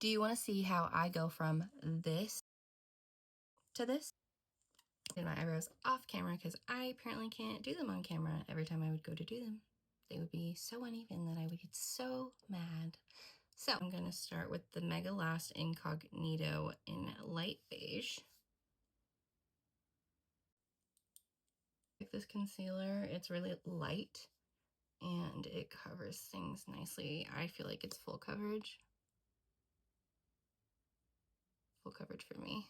Do you want to see how I go from this to this? Did my eyebrows off camera because I apparently can't do them on camera. Every time I would go to do them, they would be so uneven that I would get so mad. So I'm going to start with the Mega Last Incognito in light beige. Like this concealer, it's really light and it covers things nicely. I feel like it's full coverage. Full coverage for me.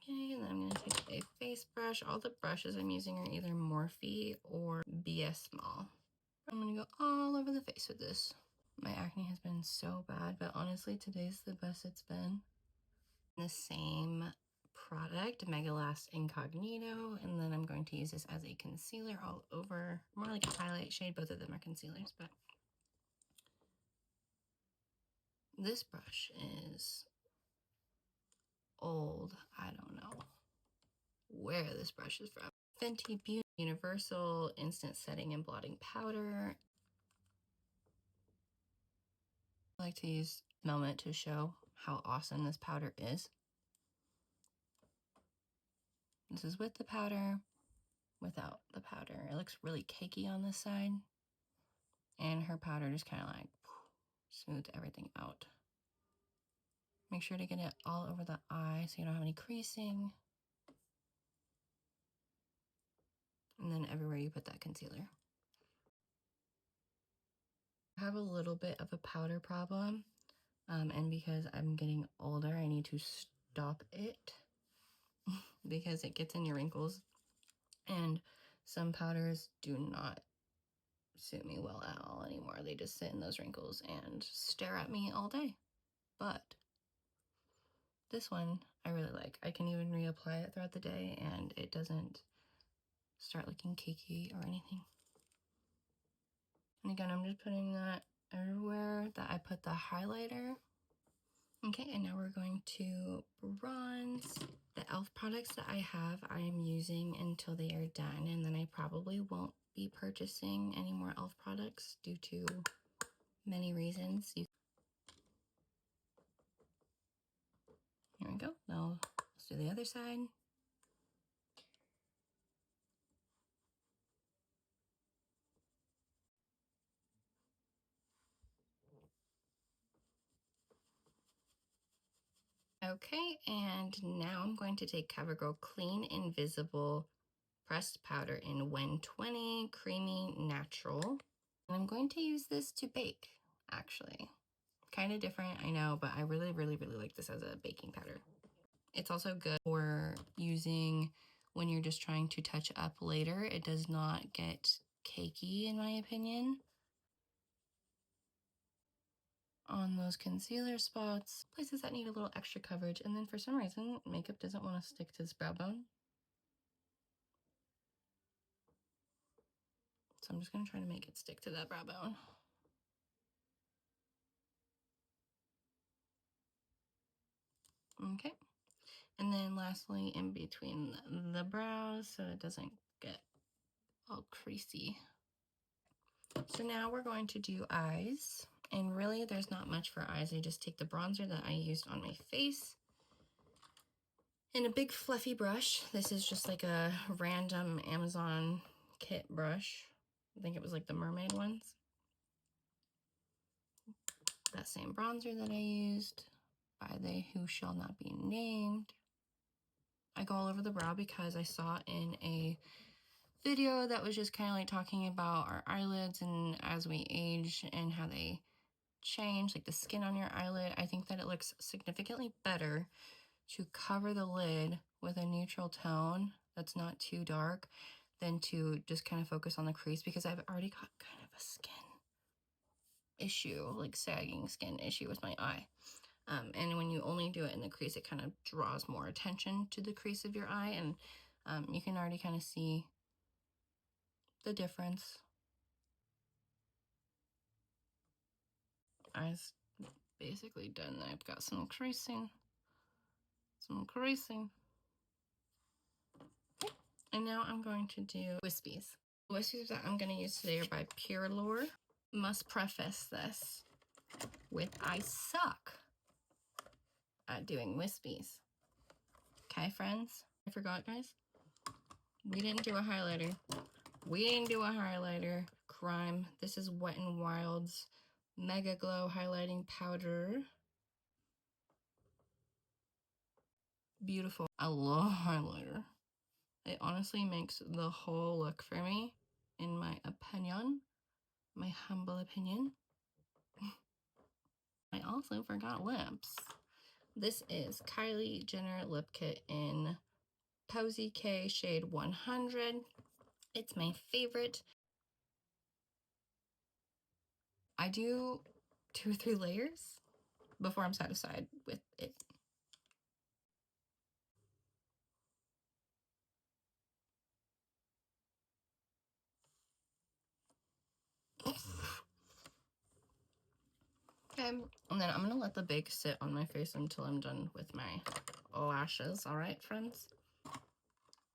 Okay, and then I'm going to take a face brush. All the brushes I'm using are either Morphe or BS Small. I'm going to go all over the face with this. My acne has been so bad, but honestly, today's the best it's been. The same product, Mega Last Incognito, and then I'm going to use this as a concealer all over. More like a highlight shade. Both of them are concealers, but this brush is old. I don't know where this brush is from. Fenty Beauty Universal Instant Setting and Blotting Powder. I like to use this moment to show how awesome this powder is. This is with the powder, without the powder. It looks really cakey on this side. And her powder just kind of like smooths everything out. Make sure to get it all over the eye so you don't have any creasing. And then everywhere you put that concealer. I have a little bit of a powder problem. And because I'm getting older, I need to stop it because it gets in your wrinkles. And some powders do not suit me well at all anymore. They just sit in those wrinkles and stare at me all day. But this one I really like. I can even reapply it throughout the day and it doesn't start looking cakey or anything. And again, I'm just putting that everywhere that I put the highlighter. Okay, and now we're going to bronze. The e.l.f. products that I have, I am using until they are done, and then I probably won't be purchasing any more e.l.f. products due to many reasons. Here we go. Now let's do the other side. Okay, and now I'm going to take CoverGirl Clean Invisible Pressed Powder in 120 Creamy Natural. And I'm going to use this to bake, actually. Kind of different, I know, but I really like this as a baking powder. It's also good for using when you're just trying to touch up later. It does not get cakey, in my opinion, on those concealer spots, places that need a little extra coverage. And then for some reason, makeup doesn't want to stick to this brow bone. So I'm just going to try to make it stick to that brow bone. Okay. And then lastly, in between the brows so it doesn't get all creasy. So now we're going to do eyes. And really, there's not much for eyes. I just take the bronzer that I used on my face in a big fluffy brush. This is just like a random Amazon kit brush. I think it was like the mermaid ones. That same bronzer that I used by they who shall not be named. I go all over the brow because I saw in a video that was just kind of like talking about our eyelids and as we age and how they change, like the skin on your eyelid. I think that it looks significantly better to cover the lid with a neutral tone that's not too dark than to just kind of focus on the crease, because I've already got kind of a skin issue, like sagging skin issue with my eye. And when you only do it in the crease, it kind of draws more attention to the crease of your eye, and you can already kind of see the difference. Eyes basically done. I've got some creasing. And now I'm going to do wispies. The wispies that I'm going to use today are by Pureleor. Must preface this with I suck at doing wispies. Okay, friends? I forgot, guys. We didn't do a highlighter. Crime. This is Wet n Wild's Mega Glow Highlighting Powder. Beautiful. I love highlighter. It honestly makes the whole look for me, in my opinion. My humble opinion. I also forgot lips. This is Kylie Jenner Lip Kit in Cozy K shade 100. It's my favorite. I do 2 or 3 layers before I'm satisfied with it. Okay, and then I'm gonna let the bake sit on my face until I'm done with my lashes. All right, friends?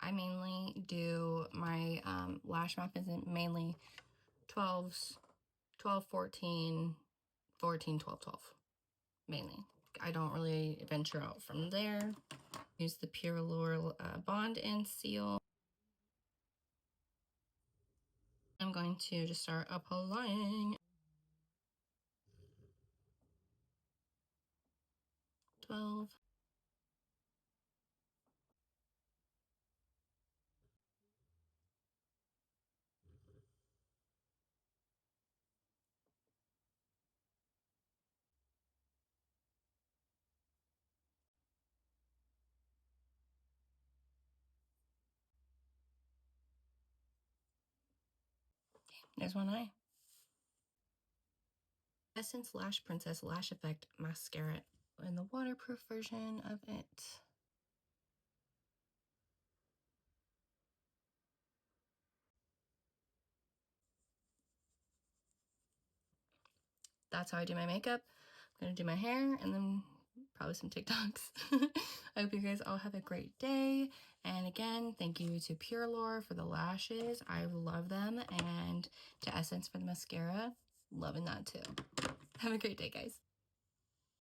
I mainly do my lash map isn't mainly 12s, 12, 14, 14, 12, 12, mainly. I don't really venture out from there. Use the Pureleor Bond and Seal. I'm going to just start applying. 12. There's one eye. Essence Lash Princess Lash Effect Mascara in the waterproof version of it. That's how I do my makeup. I'm gonna do my hair and then probably some TikToks. I hope you guys all have a great day. And again, thank you to Pureleor for the lashes. I love them. And to Essence for the mascara. Loving that too. Have a great day, guys.